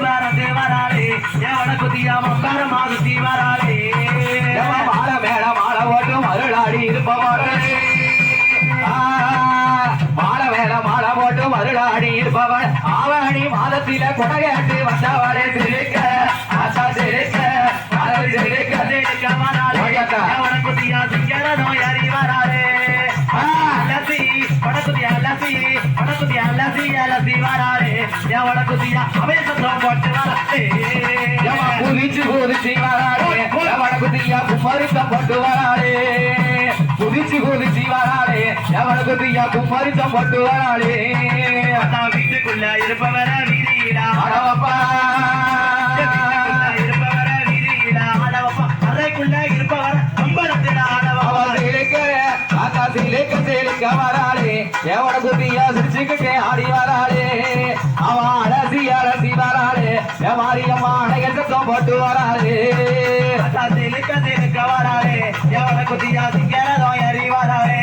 பறந்து வராளே எவன குதியா மக்காரமா சுத்தி வராளே மாலை மேல மாலை ஓட்டும் அருளாடி இருப்பவளே மாலை மேல மாலை போட்டும் அருளாடி இருப்பவள் ஆவணி மாதத்தில கொடையாட்டு வந்தவளே சிரிக்க ஆசா சிரிக்க சிரிக்க சிரிக்க வராளே எவன குதியா சிங்கர நோய் அறி வராளே லசி படக்குதியா லசி படக்குதியா லசி லசி வராளே எவன குதியா அவேசம் போட்டு வராளே குதிச்சு குதிச்சு வராளே எவன குதியா குமரிசம் போட்டு வராளே குதிச்சு குதிச்சு வராளே எவன குதியா குமரிசம் போட்டு வராளே வீட்டுக்குள்ள இருப்பவர வீரீடா அடவப்பா இருப்பவர வீரீடா அடவப்பா அறைக்குள்ள இருப்பவர அம்பலத்திடா அடவப்பா சிலிக்க வராளே எவன குதியா சிரிச்சுக்கிட்டே ஆடி வராளே அவன் அலசி அலசி வராளே மாரியம்மா அணையத்தம் போட்டு வராளே சிலிக்க வராளே எவன குதியா சிங்கரதோ எறி வராளே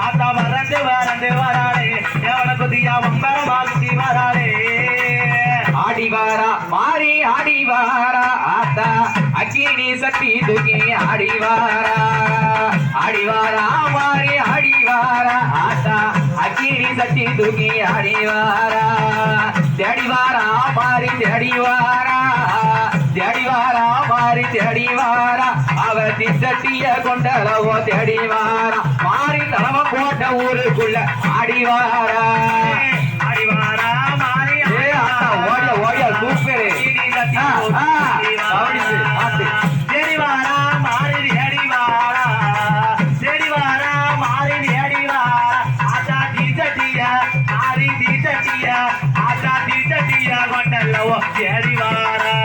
அத்தா மறந்து வராளே எவன குதியா வம்பரமா சுத்தி வராளே ஆடி வாரா மாறி ஆடி வாரா ஆத்தா அக்கினி சட்டி தூக்கி ஆடி வாரா மாறி ஆடி வாரா ஆத்தா அக்கினி சட்டி தூக்கி ஆடி வாரா தேடி வாரா மாறி தேடி வாரா மாறி தேடி வாரா அவ திசட்டிய கொண்டளவோ தேடி வாரா மாறி தலைவ போட்ட ஊருக்குள்ள ஆடி வாரா மாறி ஓடியா சூப்பரு தேடி வாரா மாறி தேடி வாரா தேடி வாரா மாறி தேடி வாரா ஆச்சா தீச்சட்டியா ஆரி தீச்சட்டியா ஆச்சா தீச்சட்டியா கொண்டல்லவோ தேடி வாரா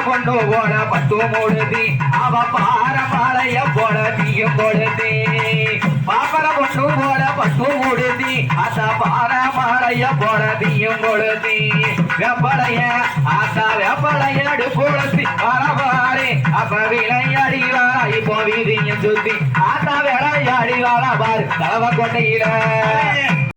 கொண்டு போட பட்டு மூடுதி அவ பார பாளைய போட தீயும் கொடுதி பாப்பர கொண்டு போட பட்டு மூடுதி அத பார பாளைய போட தீயும் கொடுதி வெப்பளைய அடுப்புடுத்தி வரவாரே அப்ப விளையாடி வாரா இப்போ வீதியும் சுத்தி ஆத்தா விளையாடி வாரா பாரு தலவ கொண்டையில